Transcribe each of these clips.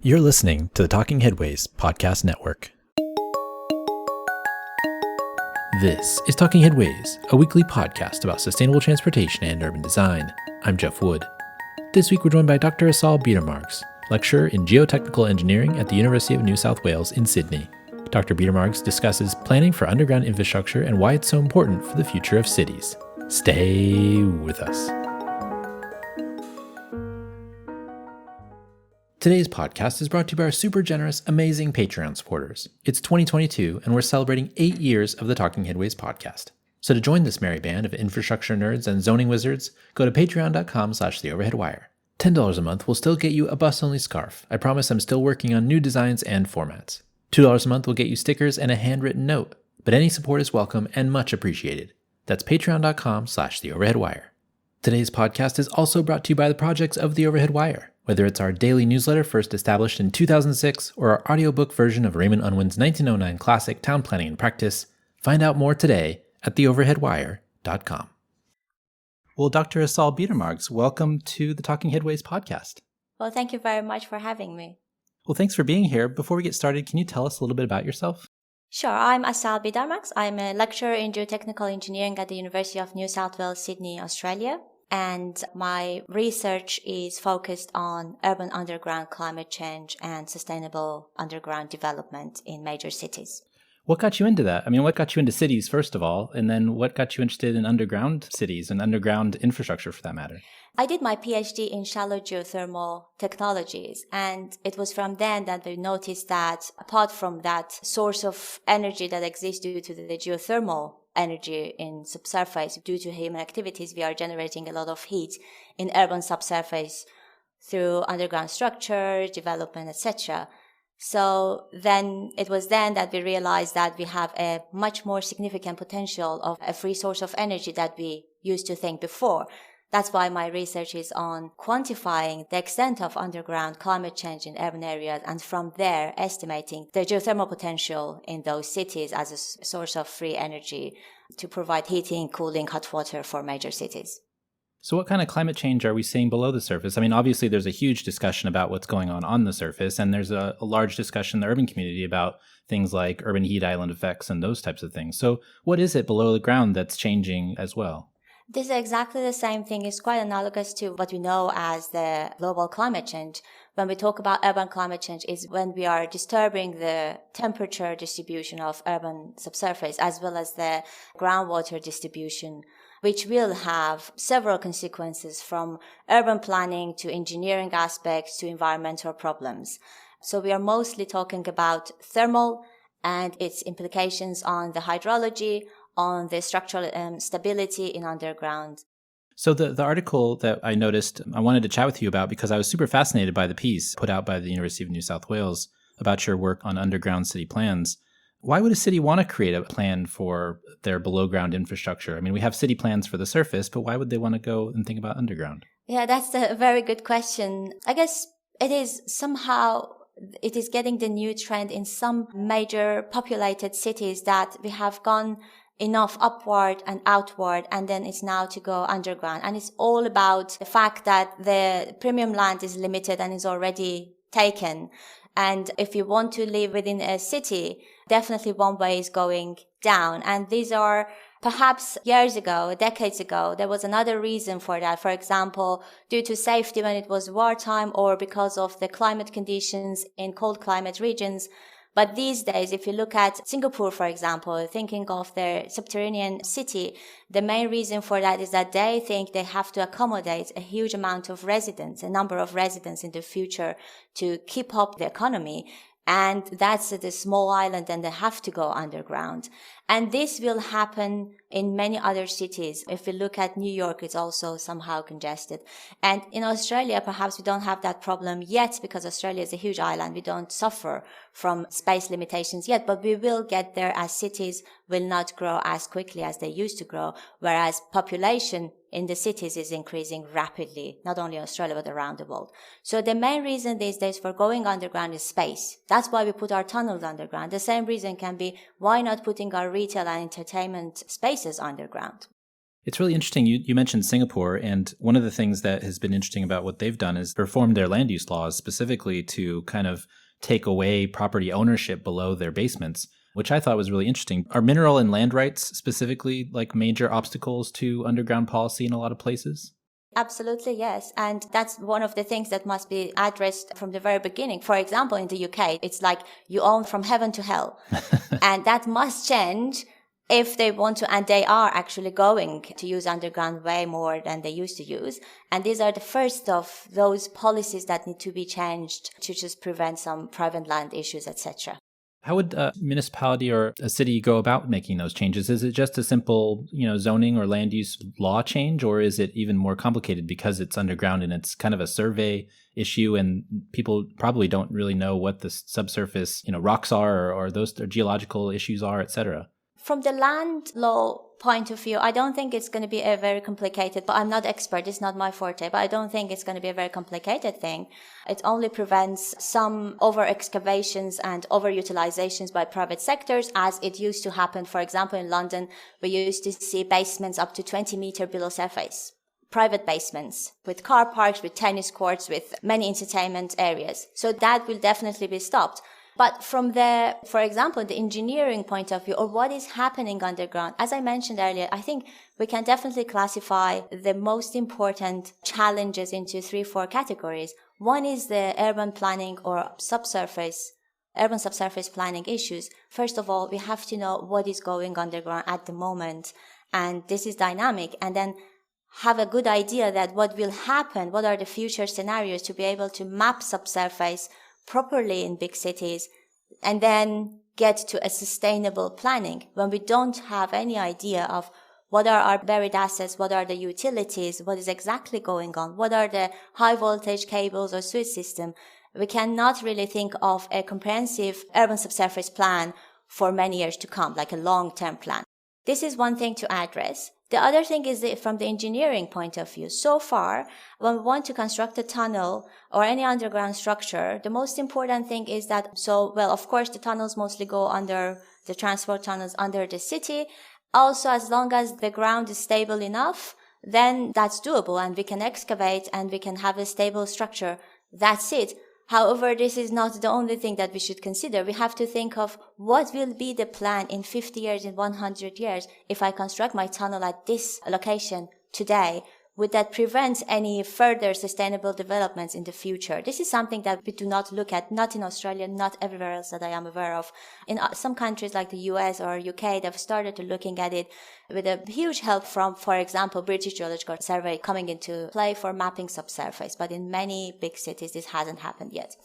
You're listening to the Talking Headways Podcast Network. This is Talking Headways, a weekly podcast about sustainable transportation and urban design. I'm Jeff Wood. This week we're joined by Dr. Asal Bidarmaghz, lecturer in Geotechnical Engineering at the University of New South Wales in Sydney. Dr. Bidarmaghz discusses planning for underground infrastructure and why it's so important for the future of cities. Stay with us. Today's podcast is brought to you by our super generous, amazing Patreon supporters. It's 2022, and we're celebrating 8 years of the Talking Headways podcast. So to join this merry band of infrastructure nerds and zoning wizards, go to patreon.com/theoverheadwire. $10 a month will still get you a bus-only scarf. I promise I'm still working on new designs and formats. $2 a month will get you stickers and a handwritten note, but any support is welcome and much appreciated. That's patreon.com/theoverheadwire. Today's podcast is also brought to you by the projects of The Overhead Wire. Whether it's our daily newsletter first established in 2006 or our audiobook version of Raymond Unwin's 1909 classic Town Planning in Practice, find out more today at theoverheadwire.com. Well, Dr. Asal Bidarmaghz, welcome to the Talking Headways podcast. Well, thank you very much for having me. Well, thanks for being here. Before we get started, can you tell us a little bit about yourself? Sure, I'm Asal Bidarmaghz. I'm a lecturer in Geotechnical Engineering at the University of New South Wales, Sydney, Australia. And my research is focused on urban underground climate change and sustainable underground development in major cities. What got you into that? I mean, what got you into cities, first of all, and then what got you interested in underground cities and underground infrastructure for that matter? I did my PhD in shallow geothermal technologies, and it was from then that we noticed that apart from that source of energy that exists due to the geothermal energy in subsurface, due to human activities, we are generating a lot of heat in urban subsurface through underground structures, development, etc. So then it was then that we realized that we have a much more significant potential of a free source of energy that we used to think before. That's why my research is on quantifying the extent of underground climate change in urban areas, and from there estimating the geothermal potential in those cities as a source of free energy to provide heating, cooling, hot water for major cities. So what kind of climate change are we seeing below the surface? I mean, obviously there's a huge discussion about what's going on the surface, and there's a large discussion in the urban community about things like urban heat island effects and those types of things. So what is it below the ground that's changing as well? This is exactly the same thing. It's quite analogous to what we know as the global climate change. When we talk about urban climate change, is when we are disturbing the temperature distribution of urban subsurface as well as the groundwater distribution, which will have several consequences from urban planning to engineering aspects to environmental problems. So we are mostly talking about thermal and its implications on the hydrology, on the structural stability in underground. So the article that I noticed, I wanted to chat with you about because I was super fascinated by the piece put out by the University of New South Wales about your work on underground city plans. Why would a city want to create a plan for their below ground infrastructure? I mean, we have city plans for the surface, but why would they want to go and think about underground? Yeah, that's a very good question. I guess it is getting the new trend in some major populated cities that we have gone enough upward and outward, and then it's now to go underground. And it's all about the fact that the premium land is limited and is already taken. And if you want to live within a city, definitely one way is going down. And these are perhaps years ago, decades ago, there was another reason for that. For example, due to safety when it was wartime or because of the climate conditions in cold climate regions. But these days, if you look at Singapore, for example, thinking of their subterranean city, the main reason for that is that they think they have to accommodate a huge amount of residents, a number of residents in the future to keep up the economy. And that's the small island, and they have to go underground. And this will happen in many other cities. If we look at New York, it's also somehow congested. And in Australia, perhaps we don't have that problem yet because Australia is a huge island. We don't suffer from space limitations yet, but we will get there as cities will not grow as quickly as they used to grow, whereas population in the cities is increasing rapidly, not only in Australia, but around the world. So the main reason these days for going underground is space. That's why we put our tunnels underground. The same reason can be, why not putting our retail and entertainment spaces underground? It's really interesting. You mentioned Singapore, and one of the things that has been interesting about what they've done is reform their land use laws specifically to kind of take away property ownership below their basements, which I thought was really interesting. Are mineral and land rights specifically like major obstacles to underground policy in a lot of places? Absolutely, yes. And that's one of the things that must be addressed from the very beginning. For example, in the UK, it's like you own from heaven to hell. And that must change if they want to, and they are actually going to use underground way more than they used to use. And these are the first of those policies that need to be changed to just prevent some private land issues, etc. How would a municipality or a city go about making those changes? Is it just a simple, zoning or land use law change, or is it even more complicated because it's underground and it's kind of a survey issue and people probably don't really know what the subsurface, rocks are or those or geological issues are, et cetera? From the land law point of view, I don't think it's going to be a very complicated, but I'm not expert, it's not my forte, but I don't think it's going to be a very complicated thing. It only prevents some over-excavations and over-utilizations by private sectors, as it used to happen. For example, in London, we used to see basements up to 20 meters below surface. Private basements with car parks, with tennis courts, with many entertainment areas. So that will definitely be stopped. But from for example, the engineering point of view, or what is happening underground, as I mentioned earlier, I think we can definitely classify the most important challenges into 3-4 categories. One is the urban planning or urban subsurface planning issues. First of all, we have to know what is going underground at the moment, and this is dynamic, and then have a good idea that what will happen, what are the future scenarios to be able to map subsurface properly in big cities, and then get to a sustainable planning. When we don't have any idea of what are our buried assets, what are the utilities, what is exactly going on, what are the high voltage cables or sewage system, we cannot really think of a comprehensive urban subsurface plan for many years to come, like a long-term plan. This is one thing to address. The other thing is from the engineering point of view. So far, when we want to construct a tunnel or any underground structure, the most important thing is that, of course, the tunnels mostly go under the transport tunnels under the city. Also, as long as the ground is stable enough, then that's doable and we can excavate and we can have a stable structure. That's it. However, this is not the only thing that we should consider. We have to think of what will be the plan in 50 years, in 100 years. If I construct my tunnel at this location today, would that prevent any further sustainable developments in the future? This is something that we do not look at, not in Australia, not everywhere else that I am aware of. In some countries like the US or UK, they've started to looking at it with a huge help from, for example, British Geological Survey coming into play for mapping subsurface. But in many big cities, this hasn't happened yet.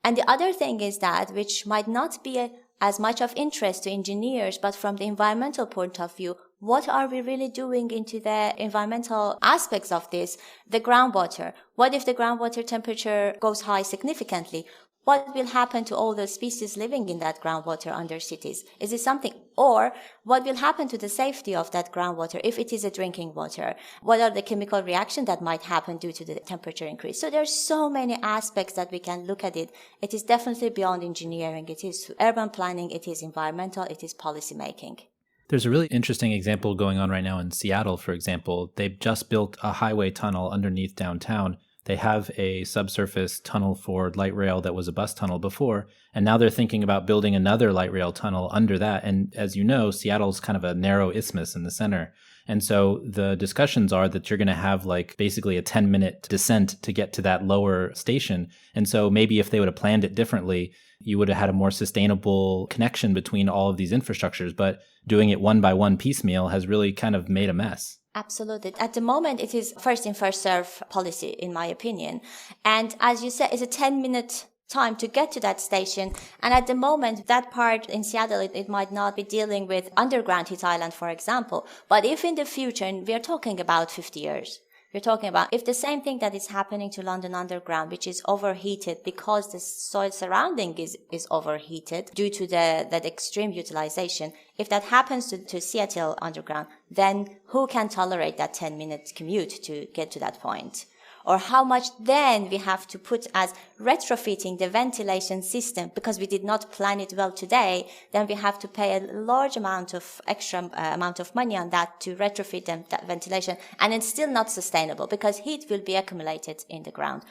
And the other thing is that, which might not be as much of interest to engineers, but from the environmental point of view, what are we really doing into the environmental aspects of this? The groundwater. What if the groundwater temperature goes high significantly? What will happen to all the species living in that groundwater under cities? Is it something? Or what will happen to the safety of that groundwater if it is a drinking water? What are the chemical reactions that might happen due to the temperature increase? So there's so many aspects that we can look at it. It is definitely beyond engineering. It is urban planning. It is environmental. It is policy making. There's a really interesting example going on right now in Seattle, for example. They've just built a highway tunnel underneath downtown. They have a subsurface tunnel for light rail that was a bus tunnel before, and now they're thinking about building another light rail tunnel under that. And as you know, Seattle's kind of a narrow isthmus in the center. And so the discussions are that you're going to have like basically a 10-minute descent to get to that lower station. And so maybe if they would have planned it differently, you would have had a more sustainable connection between all of these infrastructures. But doing it one by one piecemeal has really kind of made a mess. Absolutely. At the moment, it is first in, first serve policy, in my opinion. And as you said, it's a 10-minute time to get to that station. And at the moment, that part in Seattle, it might not be dealing with underground heat island, for example. But if in the future, and we are talking about 50 years, we're talking about if the same thing that is happening to London Underground, which is overheated because the soil surrounding is overheated due to that extreme utilization, if that happens to Seattle Underground, then who can tolerate that 10-minute commute to get to that point? or how much then we have to put as retrofitting the ventilation system because we did not plan it well today, then we have to pay a large amount of extra amount of money on that to retrofit that ventilation, and it's still not sustainable because heat will be accumulated in the ground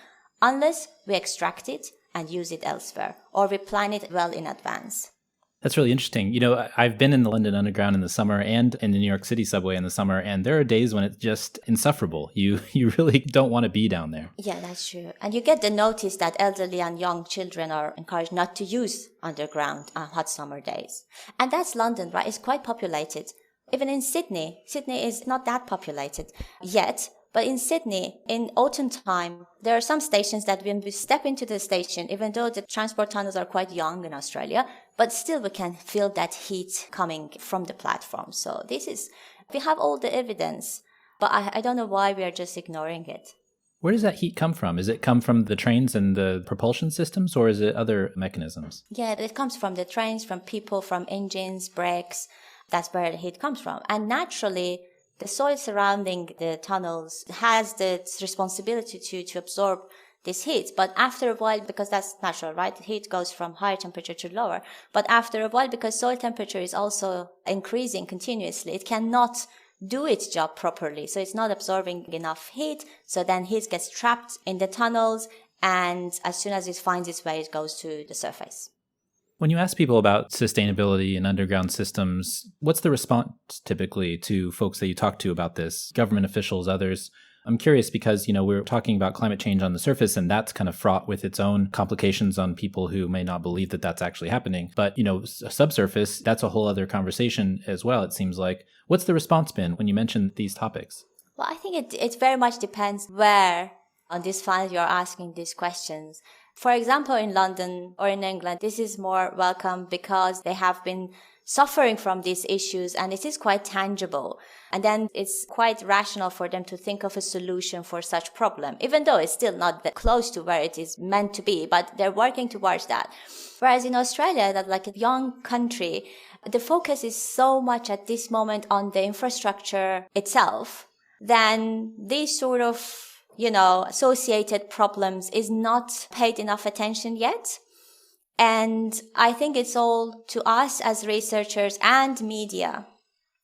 unless we extract it and use it elsewhere, or we plan it well in advance. That's really interesting. You know, I've been in the London Underground in the summer and in the New York City subway in the summer, and there are days when it's just insufferable. You really don't want to be down there. Yeah, that's true. And you get the notice that elderly and young children are encouraged not to use underground on hot summer days. And that's London, right? It's quite populated. Even in Sydney is not that populated yet. But in Sydney, in autumn time, there are some stations that when we step into the station, even though the transport tunnels are quite young in Australia, but still we can feel that heat coming from the platform. So we have all the evidence, but I don't know why we are just ignoring it. Where does that heat come from? Is it come from the trains and the propulsion systems, or is it other mechanisms? Yeah, it comes from the trains, from people, from engines, brakes. That's where the heat comes from. And naturally, the soil surrounding the tunnels has the responsibility to absorb this heat. But after a while, because that's natural, right? The heat goes from higher temperature to lower. But after a while, because soil temperature is also increasing continuously, it cannot do its job properly. So it's not absorbing enough heat. So then heat gets trapped in the tunnels. And as soon as it finds its way, it goes to the surface. When you ask people about sustainability and underground systems, what's the response typically to folks that you talk to about this, government officials, others? I'm curious because, we're talking about climate change on the surface, and that's kind of fraught with its own complications on people who may not believe that that's actually happening. But, subsurface, that's a whole other conversation as well, it seems like. What's the response been when you mention these topics? Well, I think it very much depends where on this file you're asking these questions. For example, in London or in England, this is more welcome because they have been suffering from these issues and it is quite tangible. And then it's quite rational for them to think of a solution for such problem, even though it's still not that close to where it is meant to be, but they're working towards that. Whereas in Australia, that like a young country, the focus is so much at this moment on the infrastructure itself, then these sort of associated problems is not paid enough attention yet. And I think it's all to us as researchers and media,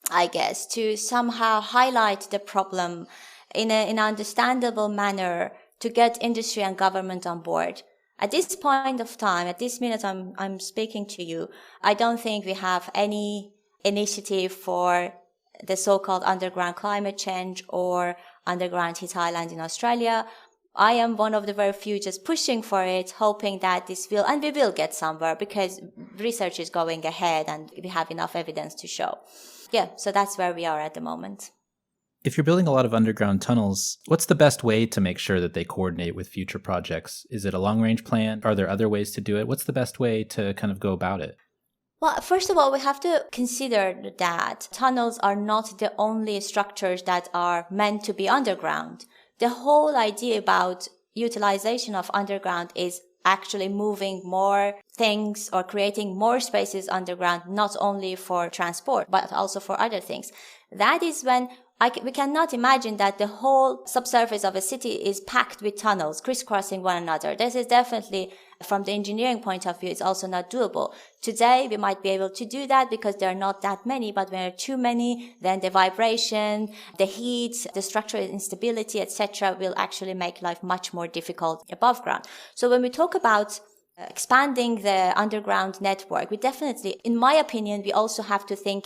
I guess, to somehow highlight the problem in an understandable manner to get industry and government on board. At this point of time, at this minute I'm speaking to you, I don't think we have any initiative for the so-called underground climate change or underground heat island in Australia. I am one of the very few just pushing for it, hoping that and we will get somewhere because research is going ahead and we have enough evidence to show. Yeah, so that's where we are at the moment. If you're building a lot of underground tunnels, what's the best way to make sure that they coordinate with future projects? Is it a long-range plan? Are there other ways to do it? What's the best way to kind of go about it? Well, first of all, we have to consider that tunnels are not the only structures that are meant to be underground. The whole idea about utilization of underground is actually moving more things or creating more spaces underground, not only for transport, but also for other things. That is when we cannot imagine that the whole subsurface of a city is packed with tunnels, crisscrossing one another. This is definitely, from the engineering point of view, it's also not doable. Today, we might be able to do that because there are not that many, but when there are too many, then the vibration, the heat, the structural instability, etc., will actually make life much more difficult above ground. So when we talk about expanding the underground network, we definitely, in my opinion, we also have to think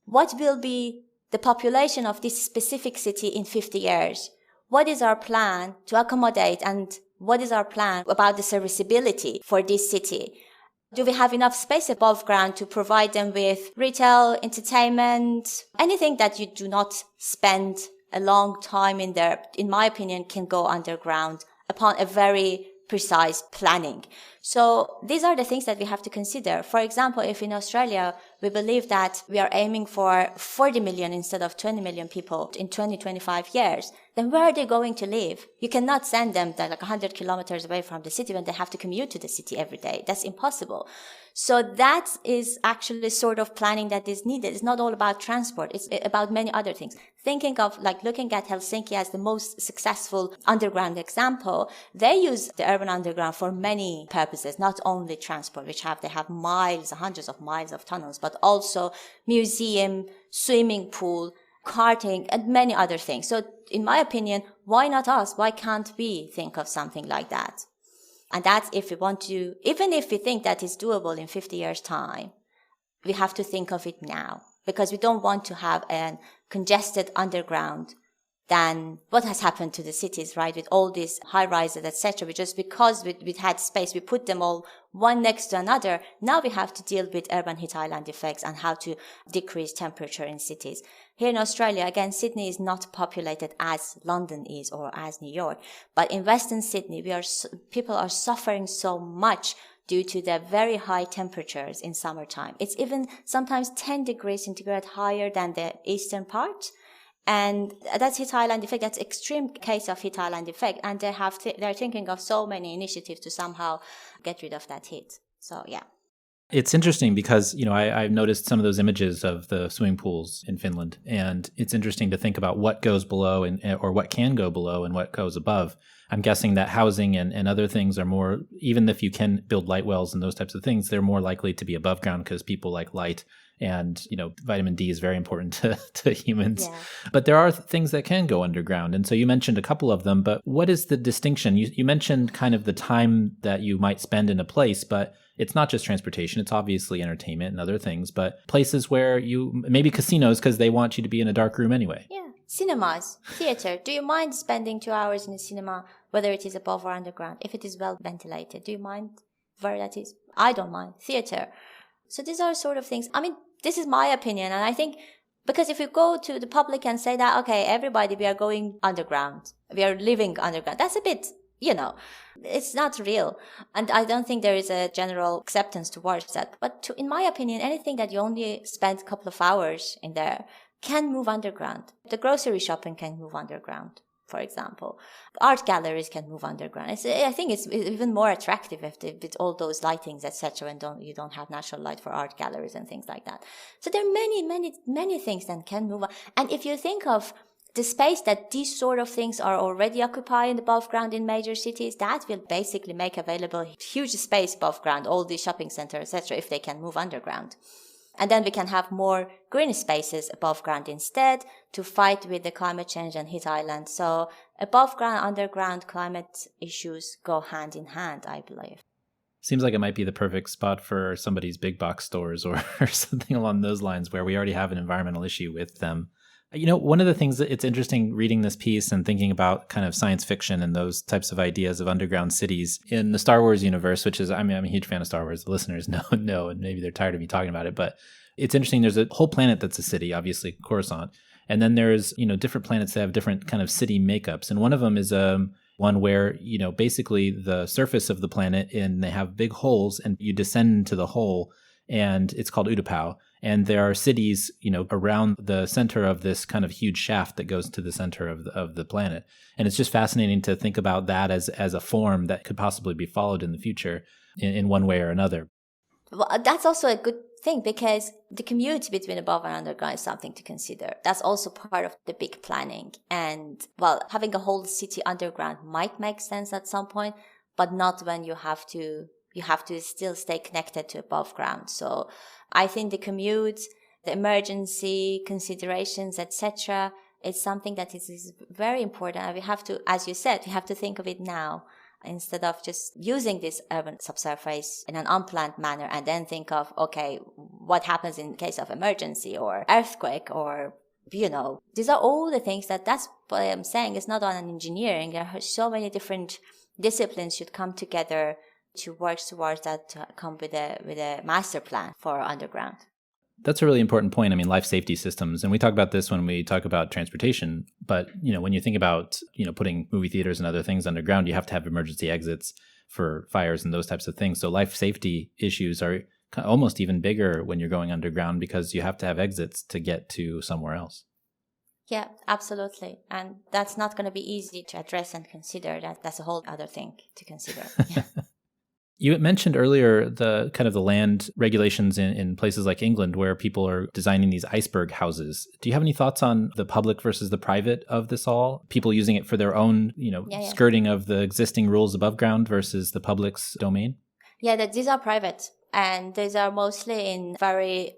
what will be the population of this specific city in 50 years. What is our plan to accommodate and what is our plan about the serviceability for this city? Do we have enough space above ground to provide them with retail, entertainment, anything that you do not spend a long time in there, in my opinion, can go underground upon a very precise planning. So these are the things that we have to consider. For example, if in Australia we believe that we are aiming for 40 million instead of 20 million people in 20, 25 years, then where are they going to live? You cannot send them like 100 kilometers away from the city when they have to commute to the city every day. That's impossible. So that is actually sort of planning that is needed. It's not all about transport. It's about many other things. Thinking of like looking at Helsinki as the most successful underground example, they use the urban underground for many purposes, not only transport, they have miles, hundreds of miles of tunnels, but also museum, swimming pool, karting, and many other things. So in my opinion, why not us? Why can't we think of something like that? And that's if we want to, even if we think that is doable in 50 years' time, we have to think of it now, because we don't want to have a congested underground than what has happened to the cities, right? With all these high rises, etc. Just because we had space, we put them all one next to another. Now we have to deal with urban heat island effects and how to decrease temperature in cities. Here in Australia, again, Sydney is not populated as London is or as New York. But in Western Sydney, people are suffering so much due to the very high temperatures in summertime. It's even sometimes 10 degrees centigrade higher than the eastern part. And that's heat island effect. That's extreme case of heat island effect. And they're thinking of so many initiatives to somehow get rid of that heat. So, yeah. It's interesting because, I've noticed some of those images of the swimming pools in Finland, and it's interesting to think about what goes below or what can go below and what goes above. I'm guessing that housing and other things are more, even if you can build light wells and those types of things, they're more likely to be above ground because people like light. And, vitamin D is very important to humans. Yeah. But there are things that can go underground. And so you mentioned a couple of them, but what is the distinction? You mentioned kind of the time that you might spend in a place, but it's not just transportation. It's obviously entertainment and other things, but places where maybe casinos, because they want you to be in a dark room anyway. Yeah. Cinemas, theater. Do you mind spending 2 hours in a cinema, whether it is above or underground? If it is well ventilated, do you mind where that is? I don't mind. Theater. So these are sort of things. I mean, this is my opinion. And I think because if you go to the public and say that, okay, everybody, we are going underground, we are living underground, that's a bit, it's not real. And I don't think there is a general acceptance towards that. But in my opinion, anything that you only spend a couple of hours in there can move underground. The grocery shopping can move underground, for example. Art galleries can move underground. I think it's even more attractive with all those lightings, etc. And you don't have natural light for art galleries and things like that. So there are many, many, many things that can move. And if you think of the space that these sort of things are already occupying above ground in major cities, that will basically make available huge space above ground, all these shopping centers, etc., if they can move underground. And then we can have more green spaces above ground instead to fight with the climate change and heat islands. So above ground, underground climate issues go hand in hand, I believe. Seems like it might be the perfect spot for somebody's big box stores or something along those lines where we already have an environmental issue with them. One of the things that it's interesting reading this piece and thinking about kind of science fiction and those types of ideas of underground cities in the Star Wars universe, which is, I'm a huge fan of Star Wars. The listeners know, and maybe they're tired of me talking about it, but it's interesting. There's a whole planet that's a city, obviously Coruscant. And then there's, different planets that have different kind of city makeups. And one of them is one where, basically the surface of the planet and they have big holes and you descend into the hole and it's called Utapau. And there are cities, around the center of this kind of huge shaft that goes to the center of the planet. And it's just fascinating to think about that as a form that could possibly be followed in the future in one way or another. Well, that's also a good thing because the commute between above and underground is something to consider. That's also part of the big planning. And having a whole city underground might make sense at some point, but not when you have to still stay connected to above ground. So I think the commute, the emergency considerations, etc., is something that is very important. And we have to, as you said, we have to think of it now instead of just using this urban subsurface in an unplanned manner and then think of, okay, what happens in case of emergency or earthquake or, these are all the things that's what I'm saying. It's not on an engineering. There are so many different disciplines should come together to work towards that, to come with a master plan for underground. That's a really important point. I mean, life safety systems, and we talk about this when we talk about transportation, but, when you think about, putting movie theaters and other things underground, you have to have emergency exits for fires and those types of things. So life safety issues are almost even bigger when you're going underground because you have to have exits to get to somewhere else. Yeah, absolutely. And that's not going to be easy to address and consider. That's a whole other thing to consider. Yeah. You mentioned earlier the kind of the land regulations in places like England where people are designing these iceberg houses. Do you have any thoughts on the public versus the private of this all? People using it for their own, skirting of the existing rules above ground versus the public's domain? Yeah, these are private. And these are mostly in very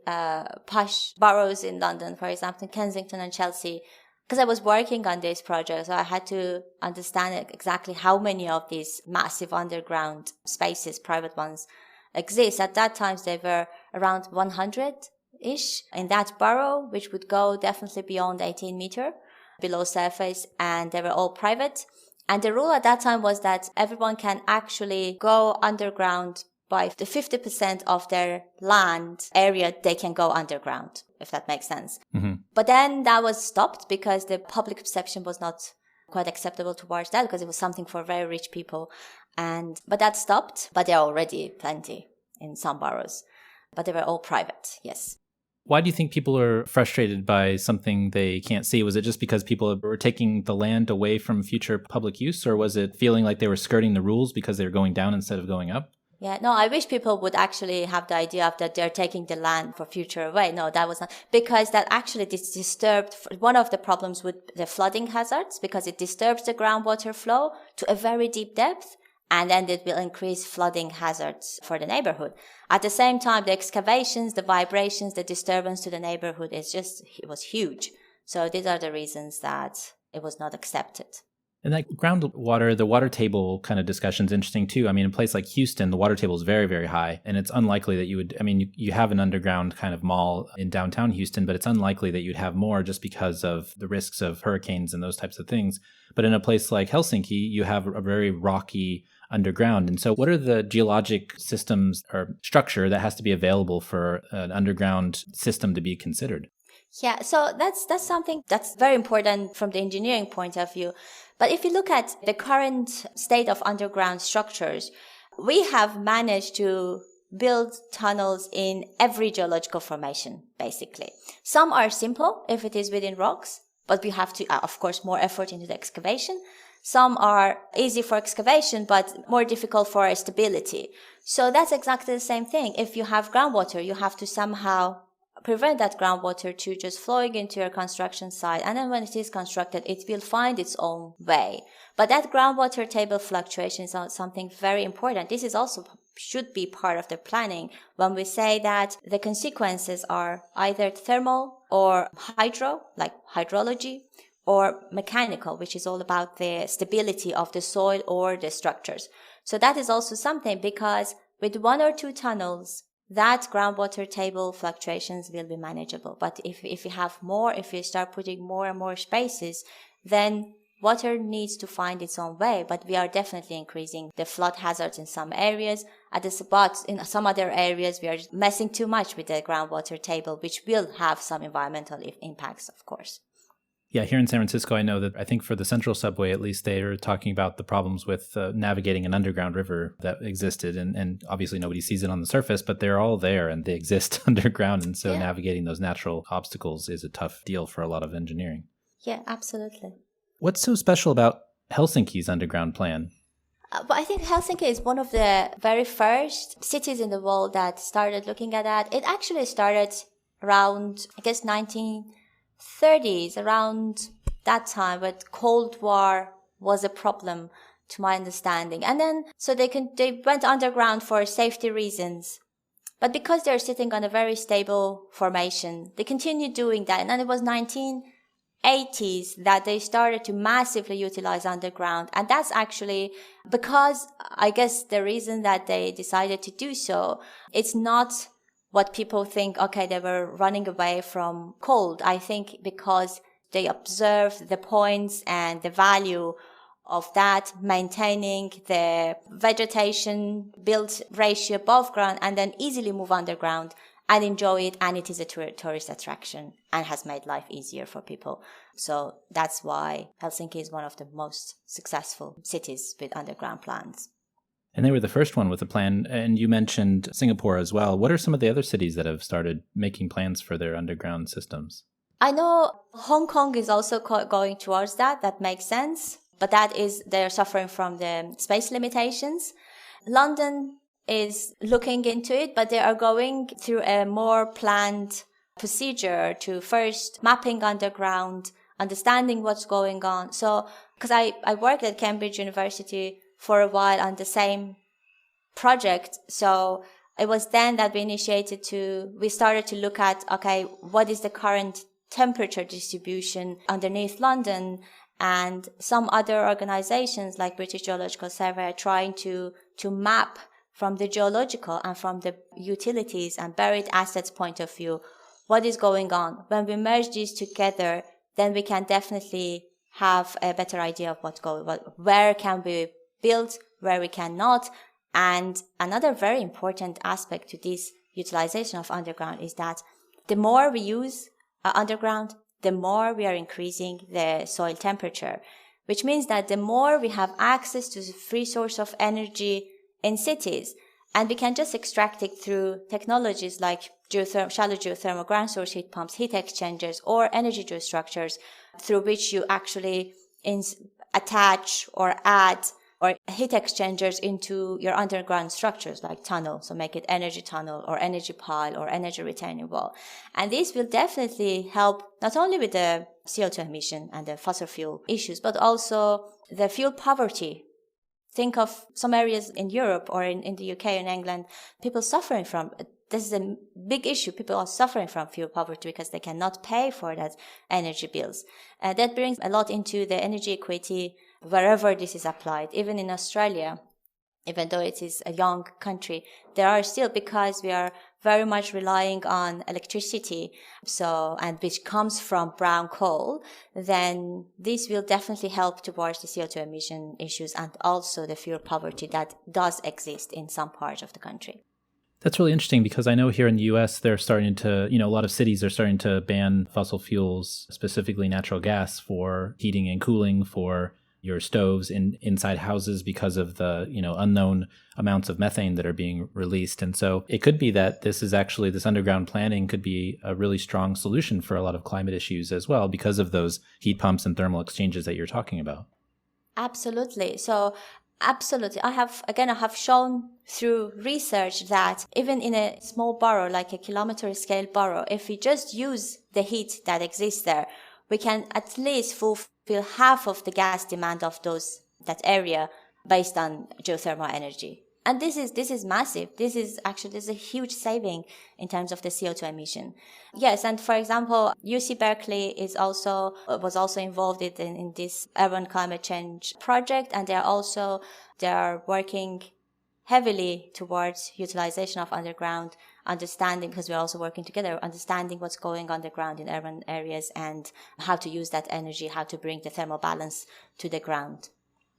posh boroughs in London, for example, Kensington and Chelsea. Because I was working on this project, so I had to understand exactly how many of these massive underground spaces, private ones, exist. At that time, they were around 100-ish in that borough, which would go definitely beyond 18 meter below surface, and they were all private. And the rule at that time was that everyone can actually go underground by the 50% of their land area, they can go underground, if that makes sense. Mm-hmm. But then that was stopped because the public perception was not quite acceptable towards that because it was something for very rich people. But that stopped, but there are already plenty in some boroughs. But they were all private, yes. Why do you think people are frustrated by something they can't see? Was it just because people were taking the land away from future public use, or was it feeling like they were skirting the rules because they were going down instead of going up? Yeah, no, I wish people would actually have the idea of that they're taking the land for future away. No, that was not, because that actually disturbed, one of the problems with the flooding hazards, because it disturbs the groundwater flow to a very deep depth, and then it will increase flooding hazards for the neighborhood. At the same time, the excavations, the vibrations, the disturbance to the neighborhood it was huge. So these are the reasons that it was not accepted. And that groundwater, the water table kind of discussion is interesting too. I mean, in a place like Houston, the water table is very, very high. And it's unlikely that you have an underground kind of mall in downtown Houston, but it's unlikely that you'd have more just because of the risks of hurricanes and those types of things. But in a place like Helsinki, you have a very rocky underground. And so what are the geologic systems or structure that has to be available for an underground system to be considered? Yeah, so that's something that's very important from the engineering point of view. But if you look at the current state of underground structures, we have managed to build tunnels in every geological formation, basically. Some are simple if it is within rocks, but we have to, of course, more effort into the excavation. Some are easy for excavation, but more difficult for stability. So that's exactly the same thing. If you have groundwater, you have to somehow prevent that groundwater to just flowing into your construction site. And then when it is constructed, it will find its own way. But that groundwater table fluctuation is something very important. This is also should be part of the planning when we say that the consequences are either thermal or hydro, like hydrology, or mechanical, which is all about the stability of the soil or the structures. So that is also something, because with one or two tunnels, that groundwater table fluctuations will be manageable. But if you have more, if you start putting more and more spaces, then water needs to find its own way. But we are definitely increasing the flood hazards in some areas. At the spots, in some other areas, we are messing too much with the groundwater table, which will have some environmental impacts, of course. Yeah, here in San Francisco, I know that I think for the Central Subway, at least, they are talking about the problems with navigating an underground river that existed. And obviously nobody sees it on the surface, but they're all there and they exist underground. And so navigating those natural obstacles is a tough deal for a lot of engineering. Yeah, absolutely. What's so special about Helsinki's underground plan? But I think Helsinki is one of the very first cities in the world that started looking at that. It actually started around, I guess, 1930s, around that time, but Cold War was a problem to my understanding. And then, so they went underground for safety reasons. But because they're sitting on a very stable formation, they continued doing that. And then it was 1980s that they started to massively utilize underground. And that's actually because, I guess, the reason that they decided to do so, it's not what people think, okay, they were running away from cold. I think because they observed the points and the value of that, maintaining the vegetation built ratio above ground, and then easily move underground and enjoy it. And it is a tourist attraction and has made life easier for people. So that's why Helsinki is one of the most successful cities with underground plans. And they were the first one with a plan. And you mentioned Singapore as well. What are some of the other cities that have started making plans for their underground systems? I know Hong Kong is also going towards that. That makes sense. But they're suffering from the space limitations. London is looking into it, but they are going through a more planned procedure to first mapping underground, understanding what's going on. So, because I worked at Cambridge University for a while on the same project. So it was then that we started to look at, okay, what is the current temperature distribution underneath London? And some other organizations like British Geological Survey are trying to map from the geological and from the utilities and buried assets point of view, what is going on. When we merge these together, then we can definitely have a better idea of where can we build, where we cannot. And another very important aspect to this utilization of underground is that the more we use underground, the more we are increasing the soil temperature, which means that the more we have access to the free source of energy in cities, and we can just extract it through technologies like shallow geothermal ground source heat pumps, heat exchangers, or energy geostructures, through which you actually attach or add or heat exchangers into your underground structures like tunnel. So make it energy tunnel or energy pile or energy retaining wall. And this will definitely help not only with the CO2 emission and the fossil fuel issues, but also the fuel poverty. Think of some areas in Europe or in the UK and England, people suffering from, this is a big issue. People are suffering from fuel poverty because they cannot pay for that energy bills. That brings a lot into the energy equity wherever this is applied. Even in Australia, even though it is a young country, there are still, because we are very much relying on electricity, and which comes from brown coal, then this will definitely help towards the CO2 emission issues and also the fuel poverty that does exist in some parts of the country. That's really interesting because I know here in the US, they're starting to, a lot of cities are starting to ban fossil fuels, specifically natural gas, for heating and cooling for your stoves inside houses because of the, unknown amounts of methane that are being released. And so it could be that this underground planning could be a really strong solution for a lot of climate issues as well because of those heat pumps and thermal exchanges that you're talking about. Absolutely. So absolutely. I have shown through research that even in a small borough, like a kilometer scale borough, if we just use the heat that exists there, we can at least fulfill half of the gas demand of that area based on geothermal energy. And this is massive. This is a huge saving in terms of the CO2 emission. Yes, and for example, UC Berkeley was also involved in this urban climate change project, and they are working heavily towards utilization of underground, understanding, because we're also working together, understanding what's going on the ground in urban areas and how to use that energy, how to bring the thermal balance to the ground.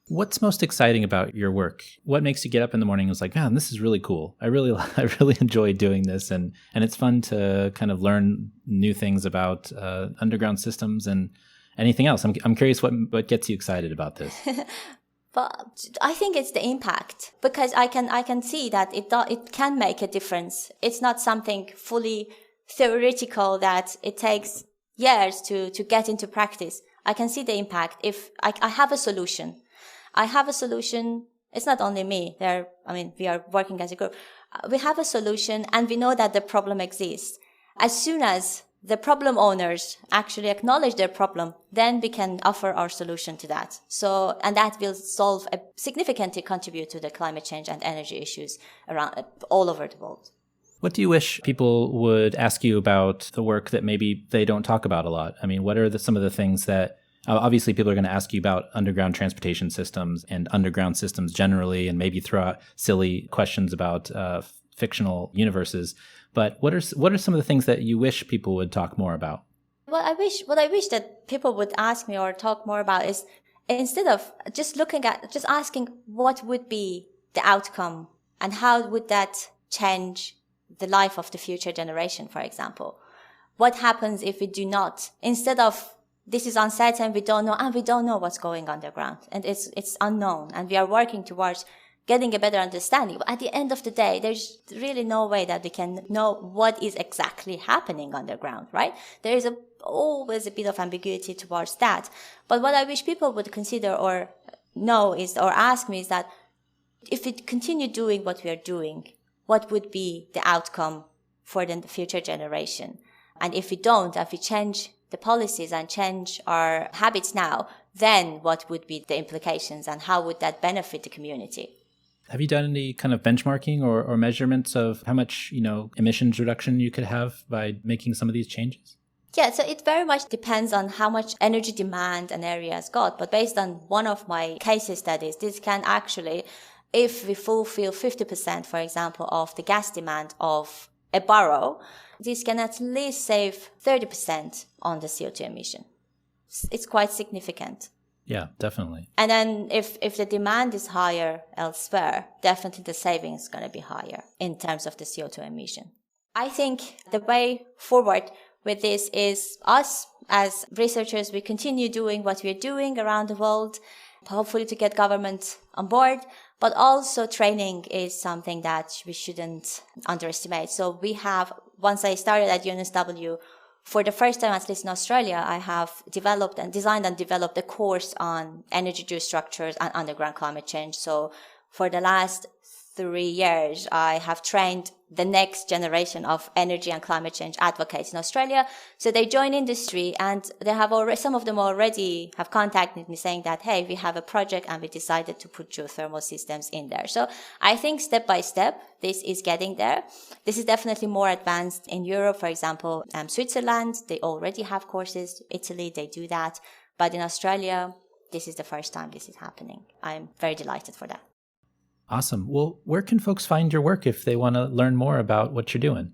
What's most exciting about your work? What makes you get up in the morning and was like, man, this is really cool. I really enjoy doing this. And it's fun to kind of learn new things about underground systems and anything else. I'm curious what gets you excited about this. But I think it's the impact, because I can see that it can make a difference. It's not something fully theoretical that it takes years to get into practice. I can see the impact. If I have a solution. It's not only me. We are working as a group. We have a solution and we know that the problem exists. As soon as the problem owners actually acknowledge their problem, then we can offer our solution to that. And that will significantly contribute to the climate change and energy issues around all over the world. What do you wish people would ask you about the work that maybe they don't talk about a lot? I mean, what are some of the things that, obviously people are going to ask you about underground transportation systems and underground systems generally, and maybe throw out silly questions about fictional universes. But what are some of the things that you wish people would talk more about? What I wish that people would ask me or talk more about is, instead of just asking what would be the outcome and how would that change the life of the future generation, for example. What happens if we do not? Instead of, this is uncertain, we don't know, and we don't know what's going underground, and it's unknown, and we are working towards getting a better understanding. But at the end of the day, there's really no way that we can know what is exactly happening underground, right? There is always a bit of ambiguity towards that. But what I wish people would consider or know or ask me is that if we continue doing what we are doing, what would be the outcome for the future generation? And if we don't, if we change the policies and change our habits now, then what would be the implications and how would that benefit the community? Have you done any kind of benchmarking or measurements of how much, emissions reduction you could have by making some of these changes? Yeah, so it very much depends on how much energy demand an area has got. But based on one of my case studies, this can actually, if we fulfill 50%, for example, of the gas demand of a borough, this can at least save 30% on the CO2 emission. It's quite significant. Yeah, definitely. And then if the demand is higher elsewhere, definitely the savings is going to be higher in terms of the CO2 emission. I think the way forward with this is us as researchers, we continue doing what we're doing around the world, hopefully to get government on board, but also training is something that we shouldn't underestimate. So we have, once I started at UNSW, for the first time, at least in Australia, I have designed and developed a course on energy geostructures and underground climate change. So for the last 3 years, I have trained the next generation of energy and climate change advocates in Australia. So they join industry, and they have already, some of them already have contacted me saying that, hey, we have a project and we decided to put geothermal systems in there. So I think step by step, this is getting there. This is definitely more advanced in Europe. For example, Switzerland, they already have courses. Italy, they do that. But in Australia, this is the first time this is happening. I'm very delighted for that. Awesome. Well, where can folks find your work if they want to learn more about what you're doing?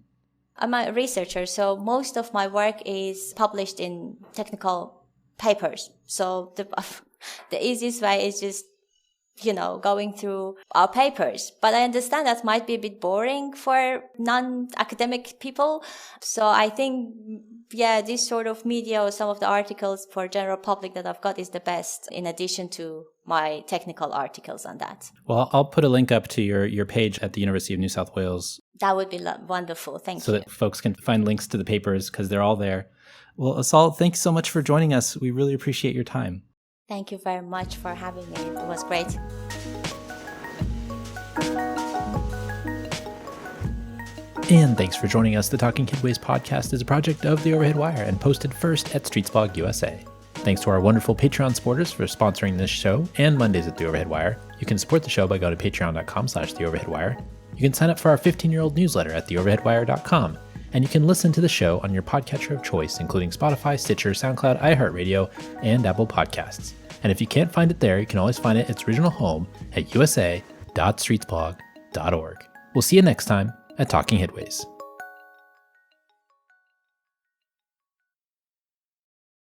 I'm a researcher, so most of my work is published in technical papers. So the easiest way is just, going through our papers. But I understand that might be a bit boring for non-academic people. So I think, this sort of media or some of the articles for general public that I've got is the best, in addition to my technical articles on that. Well, I'll put a link up to your page at the University of New South Wales. That would be wonderful. Thank you. So that folks can find links to the papers because they're all there. Well, Asal, thanks so much for joining us. We really appreciate your time. Thank you very much for having me. It was great. And thanks for joining us. The Talking Headways podcast is a project of The Overhead Wire and posted first at Streetsblog USA. Thanks to our wonderful Patreon supporters for sponsoring this show and Mondays at The Overhead Wire. You can support the show by going to patreon.com/TheOverheadWire. You can sign up for our 15-year-old newsletter at TheOverheadWire.com. And you can listen to the show on your podcatcher of choice, including Spotify, Stitcher, SoundCloud, iHeartRadio, and Apple Podcasts. And if you can't find it there, you can always find it at its original home at usa.streetsblog.org. We'll see you next time at Talking Headways.